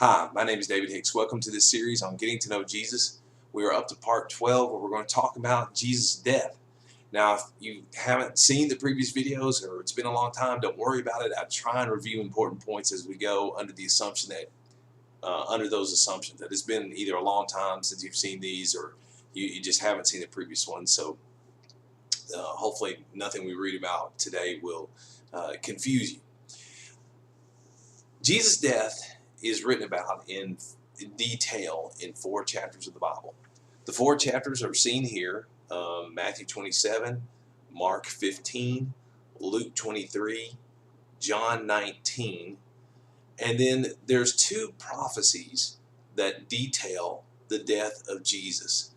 Hi, my name is David Hicks. Welcome to this series on getting to know Jesus. We are up to part 12 where we're going to talk about Jesus' death. Now, if you haven't seen the previous videos or it's been a long time, don't worry about it. I try and review important points as we go under the assumption that, under those assumptions that it's been either a long time since you've seen these or you just haven't seen the previous ones. So hopefully nothing we read about today will confuse you. Jesus' death is written about in detail in 4 chapters of the Bible. The 4 chapters are seen here: Matthew 27, Mark 15, Luke 23, John 19, and then there's 2 prophecies that detail the death of Jesus.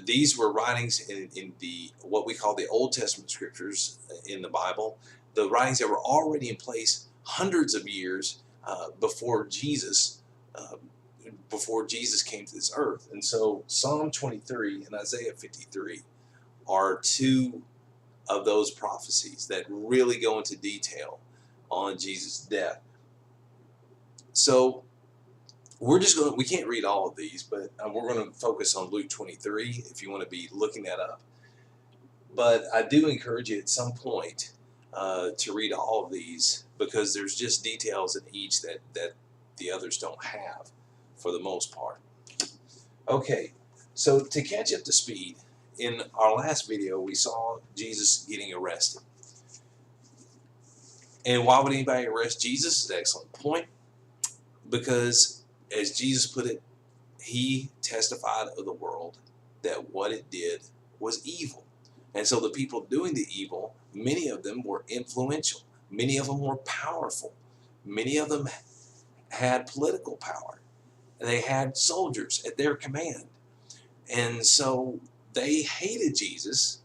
These were writings in the what we call the Old Testament scriptures in the Bible, the writings that were already in place hundreds of years before Jesus came to this earth. And so Psalm 23 and Isaiah 53 are 2 of those prophecies that really go into detail on Jesus' death. So we can't read all of these, but we're going to focus on Luke 23 if you want to be looking that up. But I do encourage you at some point to read all of these, because there's just details in each that the others don't have for the most part. Okay, so to catch up to speed, in our last video we saw Jesus getting arrested. And why would anybody arrest Jesus? Is an excellent point, because as Jesus put it, he testified of the world that what it did was evil. And so the people doing the evil, many of them were influential. Many of them were powerful. Many of them had political power. They had soldiers at their command. And so they hated Jesus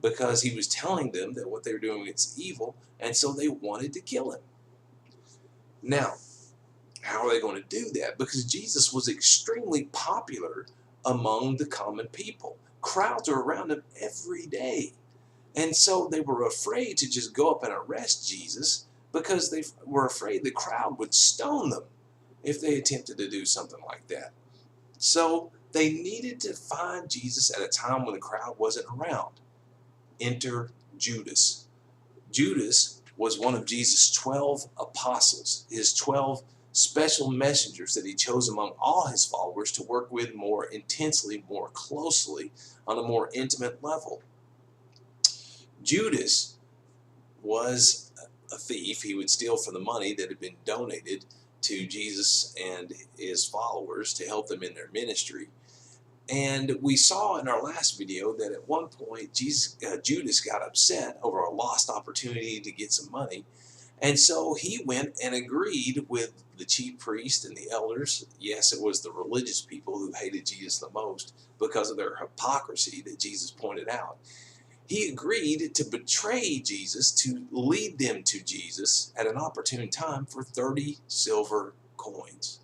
because he was telling them that what they were doing is evil, and so they wanted to kill him. Now, how are they going to do that? Because Jesus was extremely popular among the common people. Crowds are around him every day. And so they were afraid to just go up and arrest Jesus, because they were afraid the crowd would stone them if they attempted to do something like that. So they needed to find Jesus at a time when the crowd wasn't around. Enter Judas. Judas was one of Jesus' 12 apostles, his 12 special messengers that he chose among all his followers to work with more intensely, more closely, on a more intimate level. Judas was a thief. He would steal from the money that had been donated to Jesus and his followers to help them in their ministry. And we saw in our last video that at one point Judas got upset over a lost opportunity to get some money. And so he went and agreed with the chief priest and the elders. Yes, it was the religious people who hated Jesus the most because of their hypocrisy that Jesus pointed out. He agreed to betray Jesus, to lead them to Jesus at an opportune time for 30 silver coins.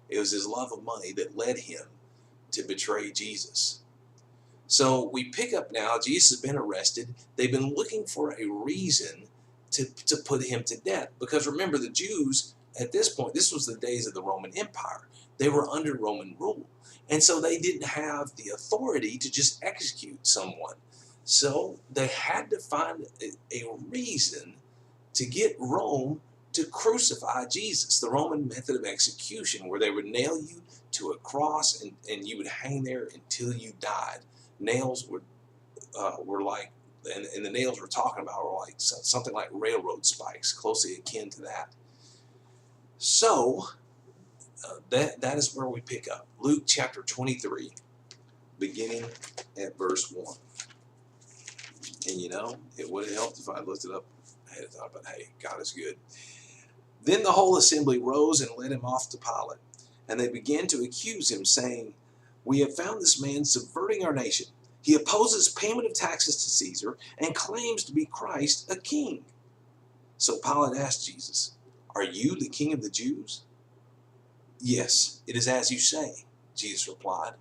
It was his love of money that led him to betray Jesus. So we pick up now, Jesus has been arrested. They've been looking for a reason to put him to death. Because remember, the Jews at this point, this was the days of the Roman Empire. They were under Roman rule. And so they didn't have the authority to just execute someone. So they had to find a reason to get Rome to crucify Jesus, the Roman method of execution, where they would nail you to a cross and you would hang there until you died. Nails were like, and the nails we're talking about were like something like railroad spikes, closely akin to that. So that is where we pick up. Luke chapter 23, beginning at verse 1. And you know, it would have helped if I looked it up ahead of time, but hey, God is good. Then the whole assembly rose and led him off to Pilate. And they began to accuse him, saying, "We have found this man subverting our nation. He opposes payment of taxes to Caesar and claims to be Christ, a king." So Pilate asked Jesus, "Are you the king of the Jews?" "Yes, it is as you say," Jesus replied.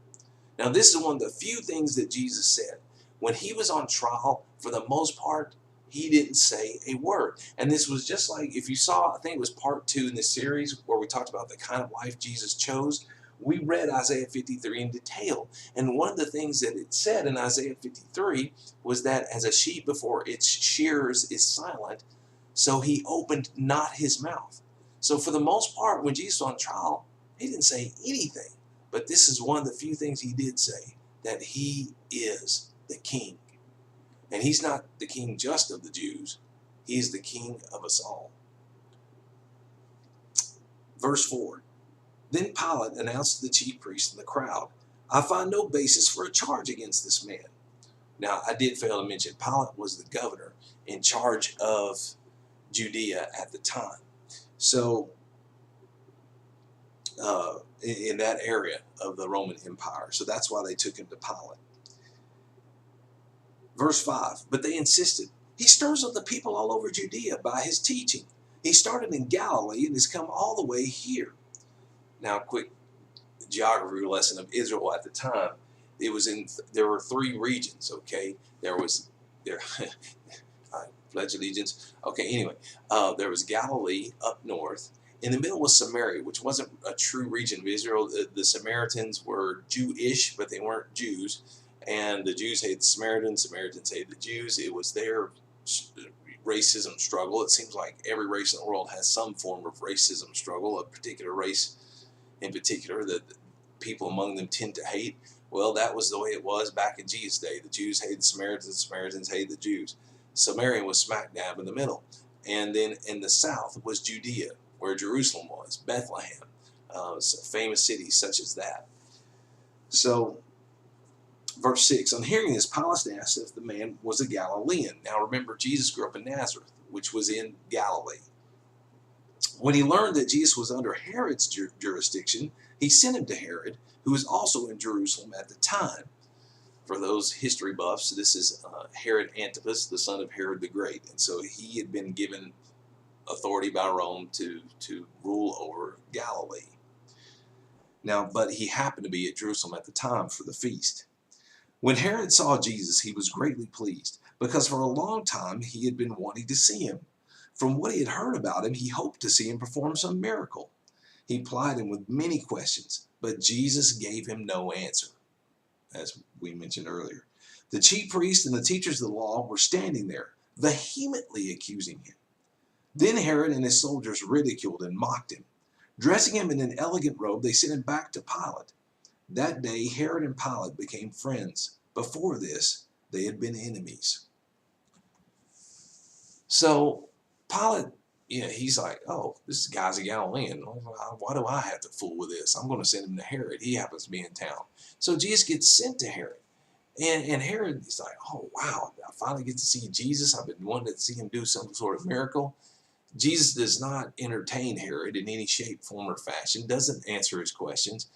Now this is one of the few things that Jesus said. When he was on trial, for the most part, He didn't say a word. And this was just like, if you saw, I think it was part 2 in this series where we talked about the kind of life Jesus chose. We read Isaiah 53 in detail. And one of the things that it said in Isaiah 53 was that as a sheep before its shearers is silent, so he opened not his mouth. So for the most part, when Jesus was on trial, he didn't say anything. But this is one of the few things he did say, that he is the king. And he's not the king just of the Jews. He is the king of us all. Verse 4. Then Pilate announced to the chief priests and the crowd, I find no basis for a charge against this man. Now, I did fail to mention, Pilate was the governor in charge of Judea at the time. So, in that area of the Roman Empire. So that's why they took him to Pilate. Verse 5, but they insisted, he stirs up the people all over Judea by his teaching. He started in Galilee and has come all the way here. Now, quick geography lesson of Israel at the time. There were 3 regions, okay? There I pledge allegiance. Okay, anyway, there was Galilee up north. In the middle was Samaria, which wasn't a true region of Israel. The Samaritans were Jewish, but they weren't Jews. And the Jews hated the Samaritans, Samaritans hated the Jews. It was their racism struggle. It seems like every race in the world has some form of racism struggle, a particular race in particular that people among them tend to hate. Well, that was the way it was back in Jesus' day. The Jews hated the Samaritans, the Samaritans hated the Jews. Samaria was smack dab in the middle. And then in the south was Judea, where Jerusalem was, Bethlehem, famous cities such as that. So, verse 6, on hearing this, Pilate asked if the man was a Galilean. Now remember, Jesus grew up in Nazareth, which was in Galilee. When he learned that Jesus was under Herod's jurisdiction, he sent him to Herod, who was also in Jerusalem at the time. For those history buffs, this is Herod Antipas, the son of Herod the Great. And so he had been given authority by Rome to rule over Galilee. Now, but he happened to be at Jerusalem at the time for the feast. When Herod saw Jesus, he was greatly pleased, because for a long time he had been wanting to see him. From what he had heard about him, he hoped to see him perform some miracle. He plied him with many questions, but Jesus gave him no answer, as we mentioned earlier. The chief priests and the teachers of the law were standing there, vehemently accusing him. Then Herod and his soldiers ridiculed and mocked him. Dressing him in an elegant robe, they sent him back to Pilate. That day, Herod and Pilate became friends. Before this, they had been enemies. So, Pilate, he's like, oh, this guy's a Galilean. Why do I have to fool with this? I'm going to send him to Herod. He happens to be in town. So Jesus gets sent to Herod. And Herod is like, oh, wow, I finally get to see Jesus. I've been wanting to see him do some sort of miracle. Jesus does not entertain Herod in any shape, form, or fashion, doesn't answer his questions.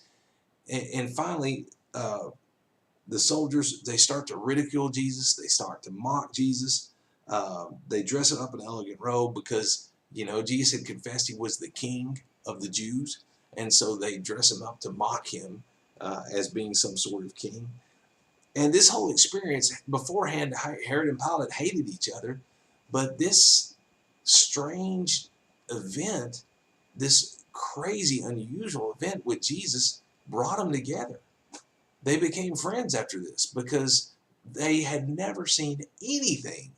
And finally, the soldiers, they start to ridicule Jesus. They start to mock Jesus. They dress him up in an elegant robe because, Jesus had confessed he was the king of the Jews. And so they dress him up to mock him as being some sort of king. And this whole experience, beforehand, Herod and Pilate hated each other. But this strange event, this crazy, unusual event with Jesus brought them together. They became friends after this because they had never seen anything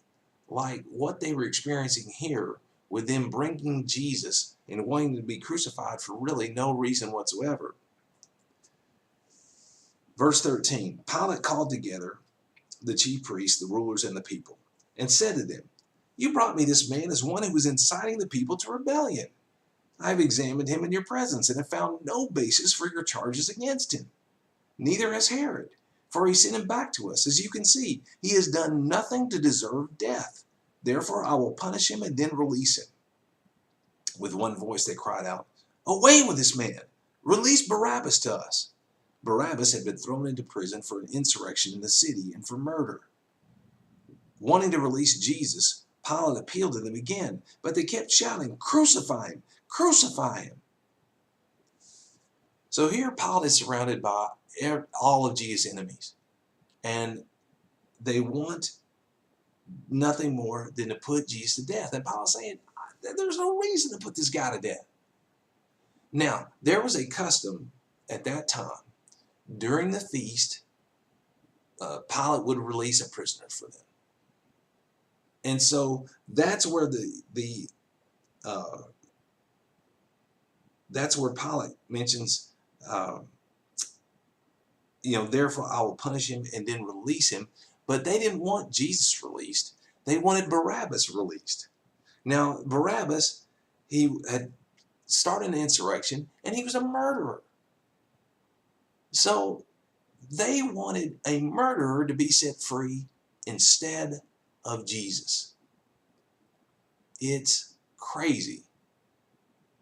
like what they were experiencing here with them bringing Jesus and wanting to be crucified for really no reason whatsoever. Verse 13, Pilate called together the chief priests, the rulers, and the people, and said to them, you brought me this man as one who was inciting the people to rebellion. I have examined him in your presence and have found no basis for your charges against him. Neither has Herod, for he sent him back to us. As you can see, he has done nothing to deserve death. Therefore, I will punish him and then release him. With one voice they cried out, away with this man! Release Barabbas to us! Barabbas had been thrown into prison for an insurrection in the city and for murder. Wanting to release Jesus, Pilate appealed to them again, but they kept shouting, crucify him! Crucify him! So here Pilate is surrounded by all of Jesus' enemies. And they want nothing more than to put Jesus to death. And Paul's saying, there's no reason to put this guy to death. Now, there was a custom at that time. During the feast, Pilate would release a prisoner for them. And so that's where that's where Pilate mentions, therefore I will punish him and then release him. But they didn't want Jesus released. They wanted Barabbas released. Now, Barabbas, he had started an insurrection, and he was a murderer. So they wanted a murderer to be set free instead of Jesus. It's crazy.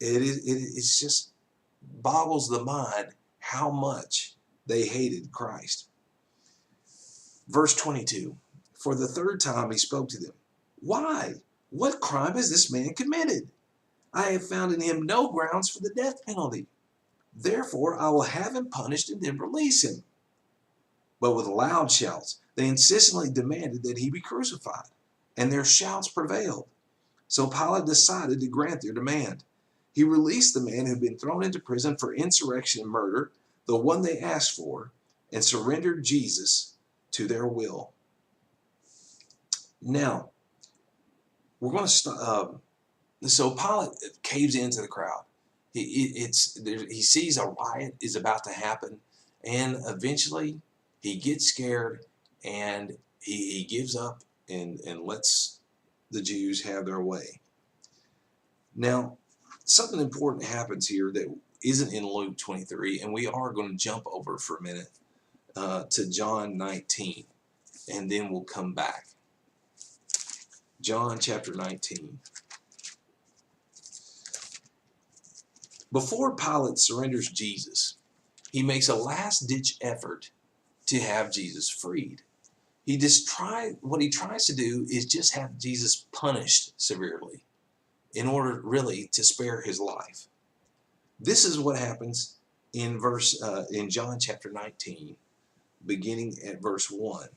It's just boggles the mind how much they hated Christ. Verse 22, for the third time he spoke to them. Why? What crime has this man committed? I have found in him no grounds for the death penalty. Therefore, I will have him punished and then release him. But with loud shouts, they insistently demanded that he be crucified, and their shouts prevailed. So Pilate decided to grant their demand. He released the man who had been thrown into prison for insurrection and murder, the one they asked for, and surrendered Jesus to their will. Now, we're going to start. So Pilate caves into the crowd. He sees a riot is about to happen, and eventually he gets scared, and he gives up and lets the Jews have their way. Now, something important happens here that isn't in Luke 23, and we are going to jump over for a minute to John 19, and then we'll come back. John chapter 19. Before Pilate surrenders Jesus, he makes a last-ditch effort to have Jesus freed. What he tries to do is just have Jesus punished severely in order really to spare his life. This is what happens in John chapter 19, beginning at verse 1.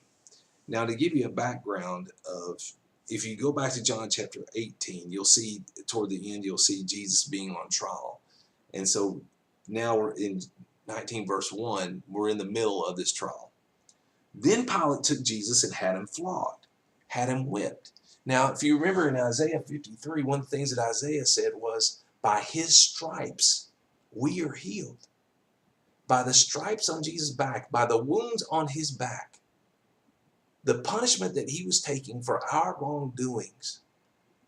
Now, to give you a background of, if you go back to John chapter 18, you'll see toward the end, you'll see Jesus being on trial. And so now we're in 19 verse 1, we're in the middle of this trial. Then Pilate took Jesus and had him flogged, had him whipped. Now, if you remember in Isaiah 53, one of the things that Isaiah said was, by his stripes we are healed. By the stripes on Jesus' back, by the wounds on his back, the punishment that he was taking for our wrongdoings,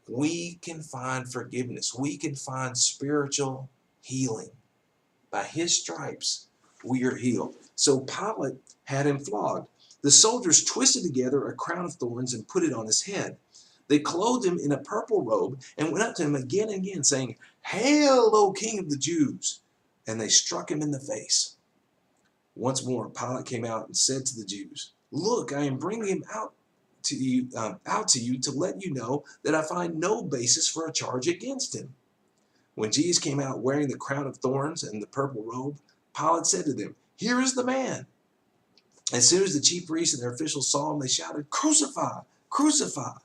we can find forgiveness. We can find spiritual healing. By his stripes, we are healed. So Pilate had him flogged. The soldiers twisted together a crown of thorns and put it on his head. They clothed him in a purple robe and went up to him again and again, saying, Hail, O King of the Jews! And they struck him in the face. Once more, Pilate came out and said to the Jews, Look, I am bringing him out to you to let you know that I find no basis for a charge against him. When Jesus came out wearing the crown of thorns and the purple robe, Pilate said to them, Here is the man. As soon as the chief priests and their officials saw him, they shouted, Crucify! Crucify!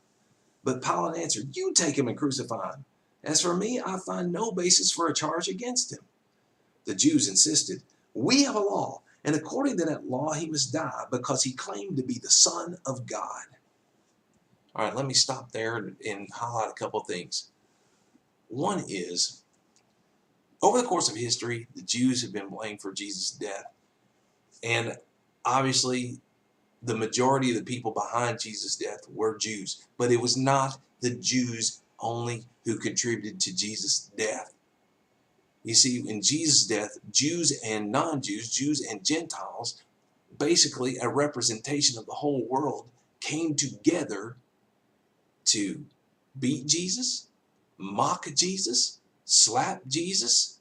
But Pilate answered, You take him and crucify him. As for me, I find no basis for a charge against him. The Jews insisted, We have a law, and according to that law he must die because he claimed to be the Son of God. All right, let me stop there and highlight a couple of things. One is, over the course of history, the Jews have been blamed for Jesus' death. And obviously, the majority of the people behind Jesus' death were Jews. But it was not the Jews only who contributed to Jesus' death. You see, in Jesus' death, Jews and non-Jews, Jews and Gentiles, basically a representation of the whole world, came together to beat Jesus, mock Jesus, slap Jesus,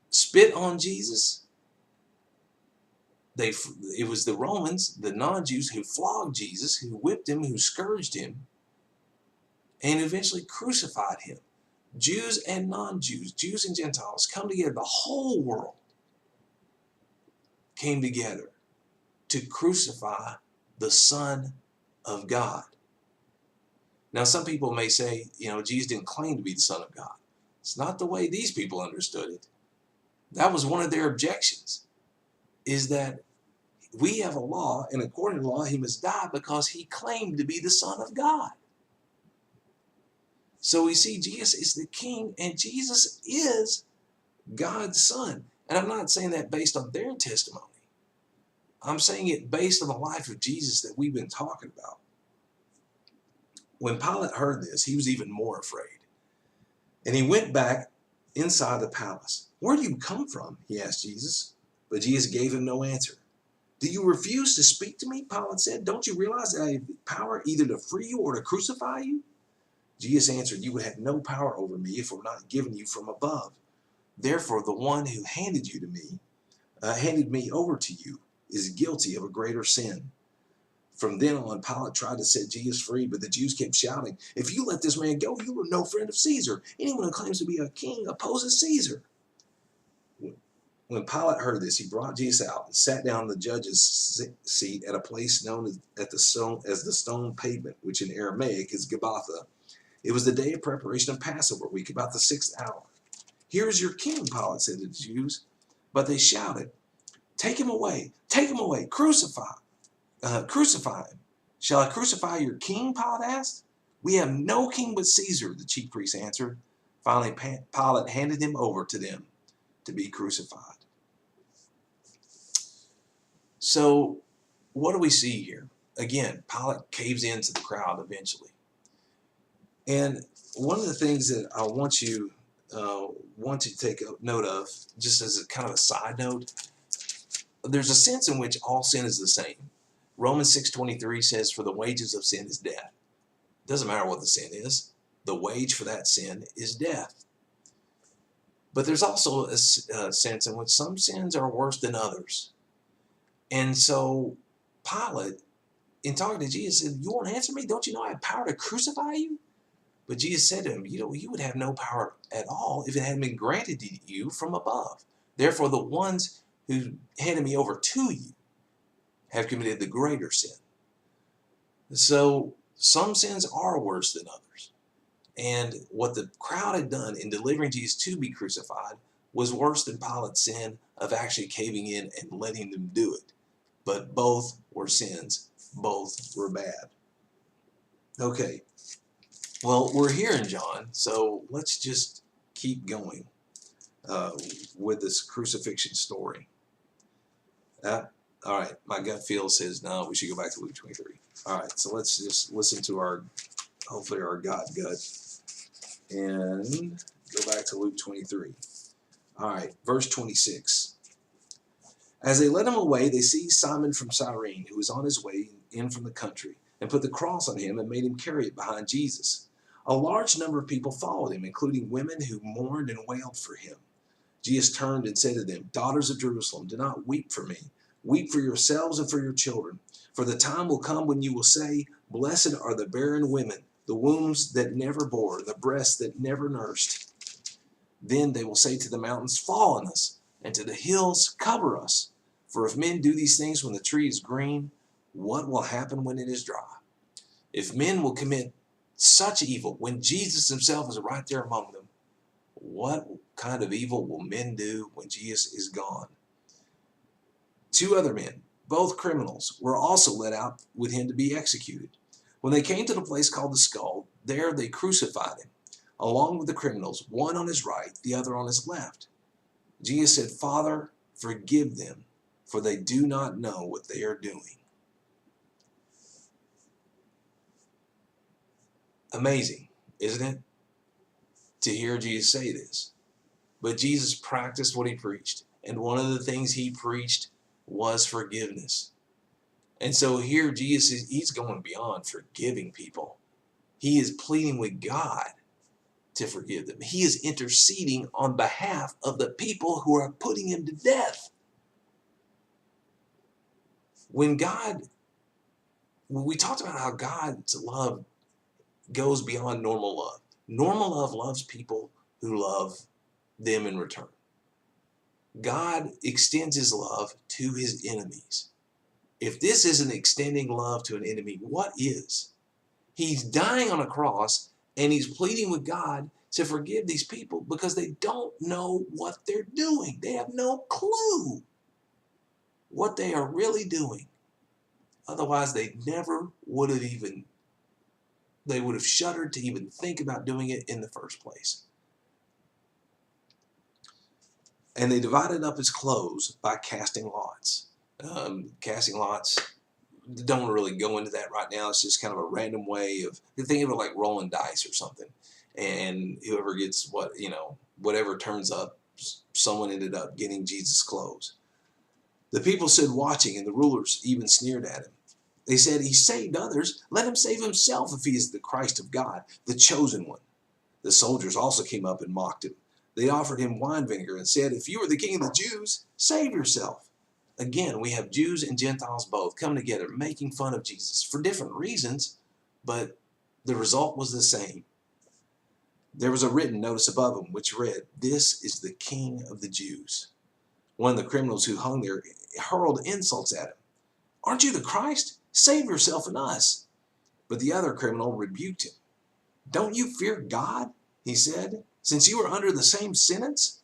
spit on Jesus. It was the Romans, the non-Jews, who flogged Jesus, who whipped him, who scourged him, and eventually crucified him. Jews and non-Jews, Jews and Gentiles come together. The whole world came together to crucify the Son of God. Now, some people may say, Jesus didn't claim to be the Son of God. It's not the way these people understood it. That was one of their objections, is that we have a law, and according to law, he must die because he claimed to be the Son of God. So we see Jesus is the King, and Jesus is God's Son. And I'm not saying that based on their testimony. I'm saying it based on the life of Jesus that we've been talking about. When Pilate heard this, he was even more afraid. And he went back inside the palace. "Where do you come from?" he asked Jesus. But Jesus gave him no answer. "Do you refuse to speak to me?" Pilate said. "Don't you realize that I have power either to free you or to crucify you?" Jesus answered, "You would have no power over me if it were not given you from above. Therefore, the one who handed me over to you, is guilty of a greater sin." From then on, Pilate tried to set Jesus free, but the Jews kept shouting, "If you let this man go, you are no friend of Caesar. Anyone who claims to be a king opposes Caesar." When Pilate heard this, he brought Jesus out and sat down in the judge's seat at a place known as the stone pavement, which in Aramaic is Gabbatha. It was the day of preparation of Passover week, about the 6th hour. "Here is your king," Pilate said to the Jews. But they shouted, take him away, crucify him." "Shall I crucify your king?" Pilate asked. "We have no king but Caesar," the chief priests answered. Finally, Pilate handed him over to them to be crucified. So, what do we see here? Again, Pilate caves into the crowd eventually. And one of the things that I want you to take a note of, just as a kind of a side note, there's a sense in which all sin is the same. Romans 6:23 says, "For the wages of sin is death." Doesn't matter what the sin is. The wage for that sin is death. But there's also a sense in which some sins are worse than others. And so Pilate, in talking to Jesus, said, "You won't answer me? Don't you know I have power to crucify you?" But Jesus said to him, "You would have no power at all if it hadn't been granted to you from above. Therefore, the ones who handed me over to you have committed the greater sin." So some sins are worse than others. And what the crowd had done in delivering Jesus to be crucified was worse than Pilate's sin of actually caving in and letting them do it. But both were sins. Both were bad. Okay. Well, we're here in John, so let's just keep going with this crucifixion story. All right, my gut feel says no, we should go back to Luke 23. All right, so let's just listen to hopefully our God gut, and go back to Luke 23. All right, verse 26. As they led him away, they seized Simon from Cyrene, who was on his way in from the country, and put the cross on him and made him carry it behind Jesus. A large number of people followed him, including women who mourned and wailed for him. Jesus turned and said to them, "Daughters of Jerusalem, do not weep for me. Weep for yourselves and for your children. For the time will come when you will say, 'Blessed are the barren women, the wombs that never bore, the breasts that never nursed.' Then they will say to the mountains, 'Fall on us,' and to the hills, 'Cover us.' For if men do these things when the tree is green, what will happen when it is dry? If men will commit such evil when Jesus himself is right there among them, what kind of evil will men do when Jesus is gone?" 2 other men, both criminals, were also led out with him to be executed. When they came to the place called the Skull, there they crucified him, along with the criminals, one on his right, the other on his left. Jesus said, "Father, forgive them, for they do not know what they are doing." Amazing, isn't it, to hear Jesus say this? But Jesus practiced what he preached. And one of the things he preached was forgiveness. And so here Jesus, he's going beyond forgiving people. He is pleading with God to forgive them. He is interceding on behalf of the people who are putting him to death. When we talked about how God's love goes beyond normal love. Normal love loves people who love them in return. God extends his love to his enemies. If this isn't extending love to an enemy, what is? He's dying on a cross and he's pleading with God to forgive these people because they don't know what they're doing. They have no clue what they are really doing. Otherwise, they never would have even, they would have shuddered to even think about doing it in the first place. And they divided up his clothes by casting lots. Casting lots, don't really go into that right now. It's just kind of a random way of, think of it like rolling dice or something. And whoever gets what, whatever turns up, someone ended up getting Jesus' clothes. The people stood watching, and the rulers even sneered at him. They said, he saved others. Let him save himself if he is the Christ of God, the chosen one. The soldiers also came up and mocked him. They offered him wine vinegar and said, if you are the king of the Jews, save yourself. Again, we have Jews and Gentiles both come together making fun of Jesus for different reasons, but the result was the same. There was a written notice above him which read, this is the King of the Jews. One of the criminals who hung there hurled insults at him. Aren't you the Christ? Save yourself and us. But the other criminal rebuked him. Don't you fear God? He said, since you are under the same sentence?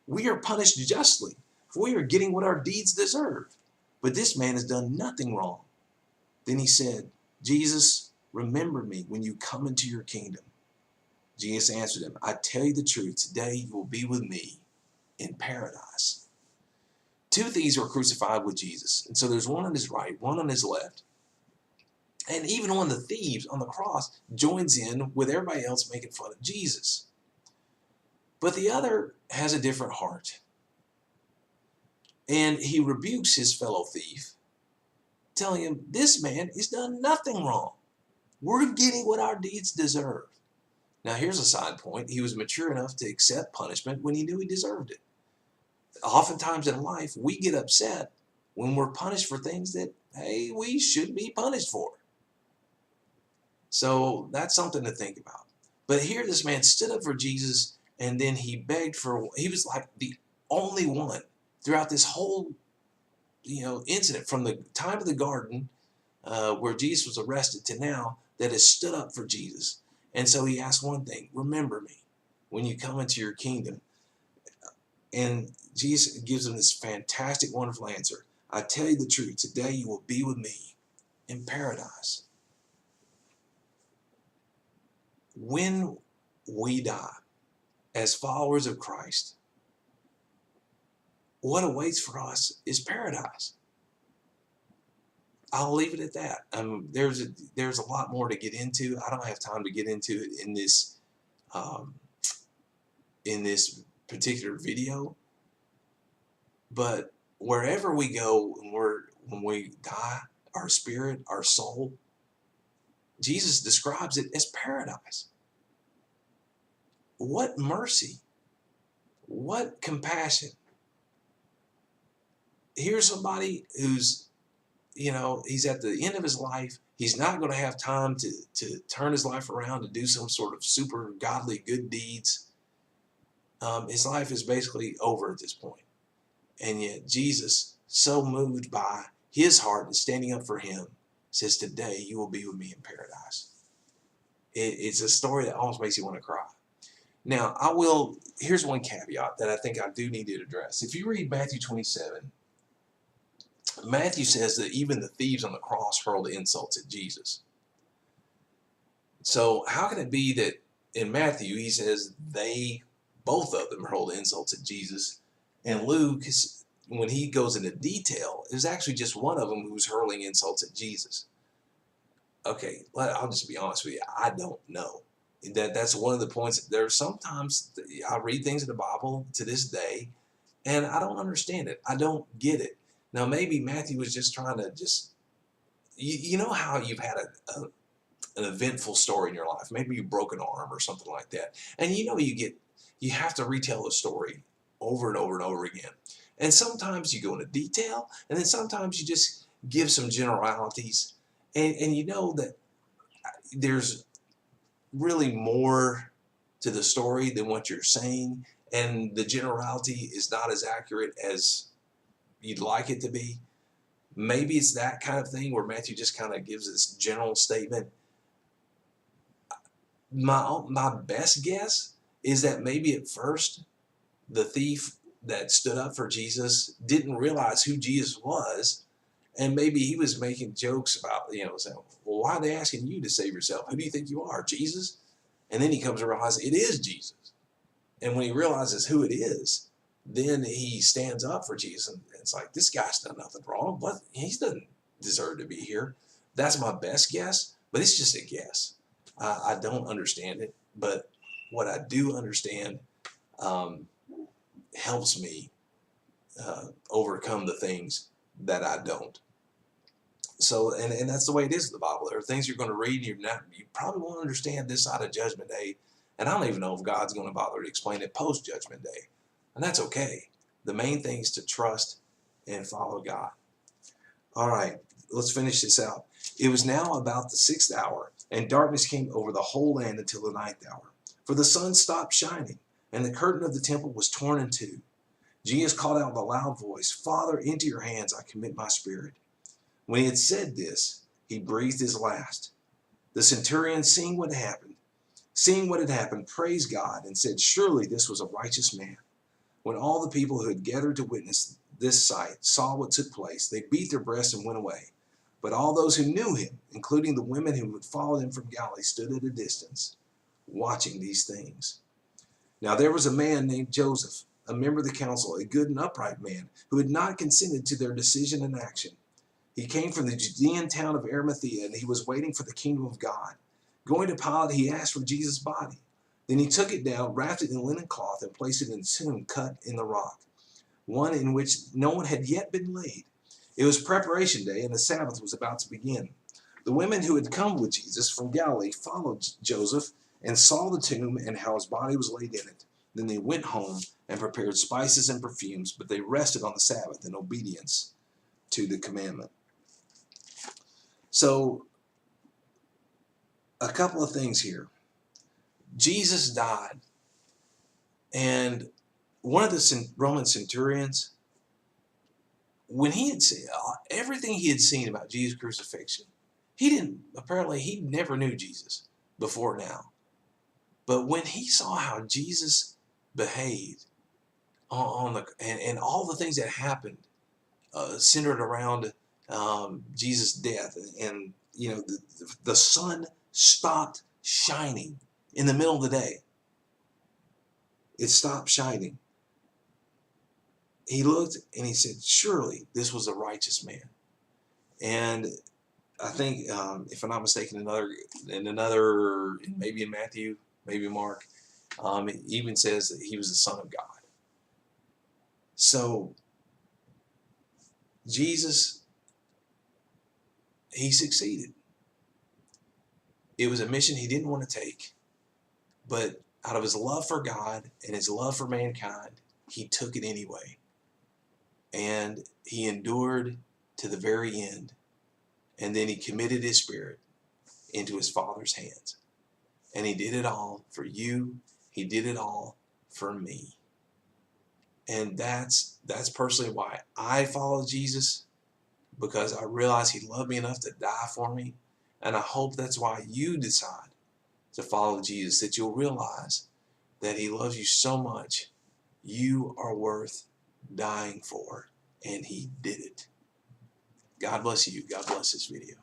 We are punished justly, for we are getting what our deeds deserve. But this man has done nothing wrong. Then he said, Jesus, remember me when you come into your kingdom. Jesus answered him, I tell you the truth, today you will be with me in paradise. Two thieves were crucified with Jesus. And so there's one on his right, one on his left. And even one of the thieves on the cross joins in with everybody else making fun of Jesus. But the other has a different heart. And he rebukes his fellow thief, telling him, this man has done nothing wrong. We're getting what our deeds deserve. Now here's a side point. He was mature enough to accept punishment when he knew he deserved it. Oftentimes in life, we get upset when we're punished for things that, hey, we should be punished for. So that's something to think about. But here this man stood up for Jesus, and then he begged for, he was like the only one throughout this whole incident from the time of the garden where Jesus was arrested to now that has stood up for Jesus. And so he asked one thing, remember me when you come into your kingdom. And Jesus gives him this fantastic, wonderful answer. I tell you the truth, today you will be with me in paradise. When we die as followers of Christ, what awaits for us is paradise. I'll leave it at that. There's a lot more to get into. I don't have time to get into it in this particular video. But wherever we go, when we die, our spirit, our soul, Jesus describes it as paradise. What mercy, what compassion. Here's somebody who's, he's at the end of his life. He's not going to have time to turn his life around to do some sort of super godly good deeds. His life is basically over at this point. And yet Jesus, so moved by his heart and standing up for him, says, today you will be with me in paradise. It's a story that almost makes you want to cry. Now, here's one caveat that I think I do need to address. If you read Matthew 27, Matthew says that even the thieves on the cross hurled insults at Jesus. So how can it be that in Matthew he says both of them hurled insults at Jesus, and Luke, when he goes into detail, it was actually just one of them who was hurling insults at Jesus? Okay, I'll just be honest with you. I don't know. That's one of the points. There's sometimes I read things in the Bible to this day, and I don't understand it. I don't get it. Now, maybe Matthew was just trying to you know how you've had an eventful story in your life. Maybe you broke an arm or something like that. And you have to retell the story over and over and over again. And sometimes you go into detail, and then sometimes you just give some generalities. And you know that there's really more to the story than what you're saying. And the generality is not as accurate as you'd like it to be. Maybe it's that kind of thing where Matthew just kind of gives this general statement. My best guess is that maybe at first the thief that stood up for Jesus didn't realize who Jesus was, and maybe he was making jokes about, saying, well, why are they asking you to save yourself? Who do you think you are, Jesus? And then he comes to realize it is Jesus. And when he realizes who it is, then he stands up for Jesus. And it's like, this guy's done nothing wrong, but he doesn't deserve to be here. That's my best guess, but it's just a guess. I don't understand it, but what I do understand helps me overcome the things that I don't. So, and that's the way it is in the Bible. There are things you're going to read, and you probably won't understand this side of Judgment Day. And I don't even know if God's going to bother to explain it post-Judgment Day. And that's okay. The main thing is to trust and follow God. All right, let's finish this out. It was now about the 6th hour, and darkness came over the whole land until the 9th hour. For the sun stopped shining, and the curtain of the temple was torn in two. Jesus called out with a loud voice, Father, into your hands I commit my spirit. When he had said this, he breathed his last. The centurion, seeing what had happened, praised God and said, surely this was a righteous man. When all the people who had gathered to witness this sight saw what took place, they beat their breasts and went away. But all those who knew him, including the women who had followed him from Galilee, stood at a distance, watching these things. Now there was a man named Joseph, a member of the council, a good and upright man, who had not consented to their decision and action. He came from the Judean town of Arimathea, and he was waiting for the kingdom of God. Going to Pilate, he asked for Jesus' body. Then he took it down, wrapped it in linen cloth, and placed it in a tomb cut in the rock, one in which no one had yet been laid. It was preparation day, and the Sabbath was about to begin. The women who had come with Jesus from Galilee followed Joseph and saw the tomb and how his body was laid in it. Then they went home and prepared spices and perfumes, but they rested on the Sabbath in obedience to the commandment. So, a couple of things here. Jesus died, and one of the Roman centurions, when he had seen everything he had seen about Jesus' crucifixion, he never knew Jesus before now. But when he saw how Jesus behaved and all the things that happened centered around Jesus' death, and the sun stopped shining in the middle of the day. It stopped shining. He looked and he said, surely this was a righteous man. And I think, if I'm not mistaken, maybe in Matthew, maybe Mark, it even says that he was the Son of God. So Jesus, he succeeded. It was a mission he didn't want to take, but out of his love for God and his love for mankind, he took it anyway. And he endured to the very end. And then he committed his spirit into his Father's hands. And he did it all for you. He did it all for me. And that's personally why I follow Jesus, because I realize he loved me enough to die for me. And I hope that's why you decide to follow Jesus, that you'll realize that he loves you so much. You are worth dying for, and he did it. God bless you. God bless this video.